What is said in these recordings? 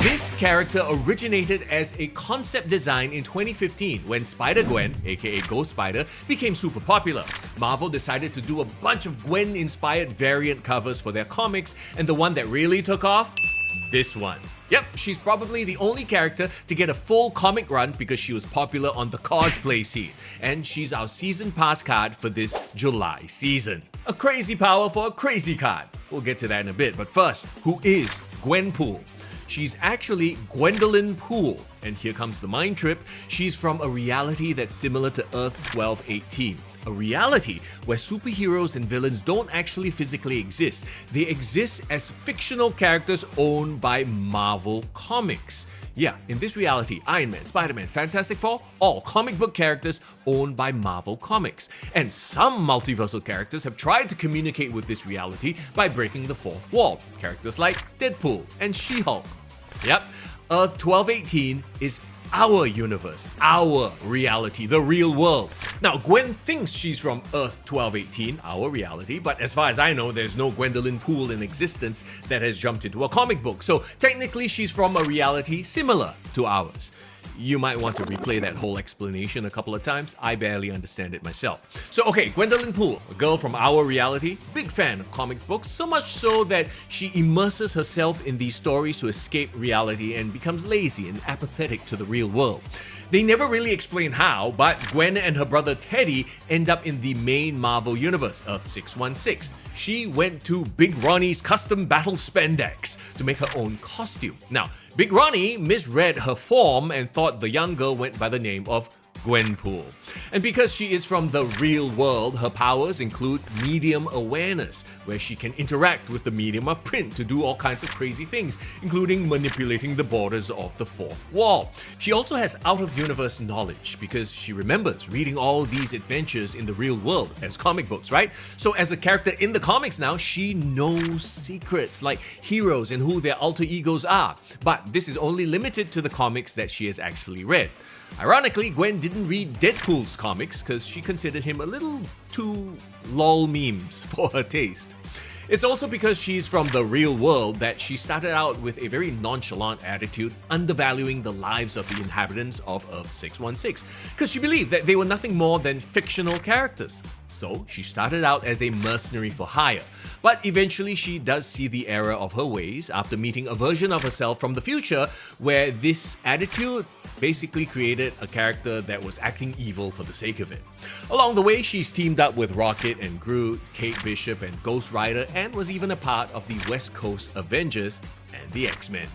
This character originated as a concept design in 2015 when Spider-Gwen, aka Ghost Spider, became super popular. Marvel decided to do a bunch of Gwen-inspired variant covers for their comics, and the one that really took off? This one. Yep, she's probably the only character to get a full comic run because she was popular on the cosplay scene, and she's our season pass card for this July season. A crazy power for a crazy card. We'll get to that in a bit, but first, who is Gwenpool? She's actually Gwendolyn Poole, and here comes the mind trip. She's from a reality that's similar to Earth 1218. A reality where superheroes and villains don't actually physically exist. They exist as fictional characters owned by Marvel Comics. Yeah, in this reality, Iron Man, Spider-Man, Fantastic Four, all comic book characters owned by Marvel Comics. And some multiversal characters have tried to communicate with this reality by breaking the fourth wall. Characters like Deadpool and She-Hulk. Yep, Earth 1218 is our universe, our reality, the real world. Now, Gwen thinks she's from Earth 1218, our reality, but as far as I know, there's no Gwendolyn Poole in existence that has jumped into a comic book, so technically she's from a reality similar to ours. You might want to replay that whole explanation a couple of times. I barely understand it myself. So okay, Gwendolyn Poole, a girl from our reality, big fan of comic books, so much so that she immerses herself in these stories to escape reality and becomes lazy and apathetic to the real world. They never really explain how, but Gwen and her brother Teddy end up in the main Marvel universe, Earth 616. She went to Big Ronnie's custom battle spandex to make her own costume. Now, Big Ronnie misread her form and thought the young girl went by the name of Gwenpool. And because she is from the real world, her powers include medium awareness, where she can interact with the medium of print to do all kinds of crazy things, including manipulating the borders of the fourth wall. She also has out-of-universe knowledge because she remembers reading all these adventures in the real world as comic books, right? So as a character in the comics now, she knows secrets like heroes and who their alter egos are. But this is only limited to the comics that she has actually read. Ironically, Gwen didn't read Deadpool's comics because she considered him a little too lol memes for her taste. It's also because she's from the real world that she started out with a very nonchalant attitude, undervaluing the lives of the inhabitants of Earth 616, because she believed that they were nothing more than fictional characters. So she started out as a mercenary for hire, but eventually she does see the error of her ways after meeting a version of herself from the future where this attitude basically created a character that was acting evil for the sake of it. Along the way, she's teamed up with Rocket and Groot, Kate Bishop and Ghost Rider, and was even a part of the West Coast Avengers and the X-Men.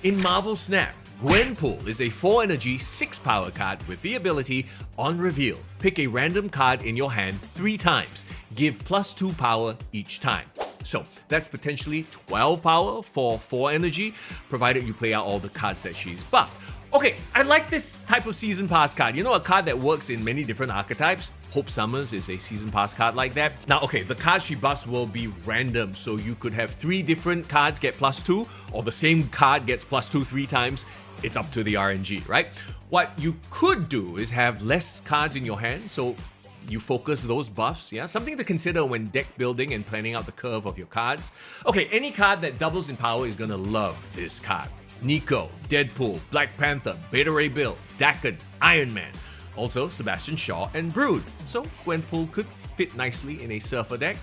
In Marvel Snap, Gwenpool is a 4-energy, 6-power card with the ability, on reveal, pick a random card in your hand 3 times, give +2 power each time. So that's potentially 12 power for 4 energy, provided you play out all the cards that she's buffed. Okay, I like this type of season pass card. You know, a card that works in many different archetypes. Hope Summers is a season pass card like that. Now, okay, the cards she buffs will be random, so you could have 3 different cards get +2, or the same card gets +2 3 times. It's up to the RNG, right? What you could do is have less cards in your hand, so you focus those buffs, yeah? Something to consider when deck building and planning out the curve of your cards. Okay, any card that doubles in power is gonna love this card. Nico, Deadpool, Black Panther, Beta Ray Bill, Daken, Iron Man. Also, Sebastian Shaw and Brood. So Gwenpool could fit nicely in a Surfer deck.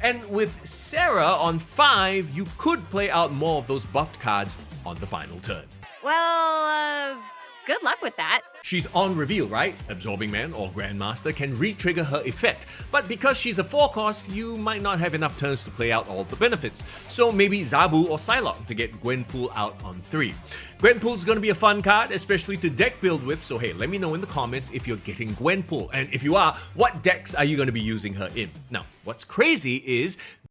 And with Sarah on 5, you could play out more of those buffed cards on the final turn. Well, good luck with that. She's on reveal, right? Absorbing Man or Grandmaster can re-trigger her effect, but because she's a 4-cost, you might not have enough turns to play out all the benefits. So maybe Zabu or Psylocke to get Gwenpool out on 3. Gwenpool's gonna be a fun card, especially to deck build with, so hey, let me know in the comments if you're getting Gwenpool, and if you are, what decks are you gonna be using her in? Now, what's crazy is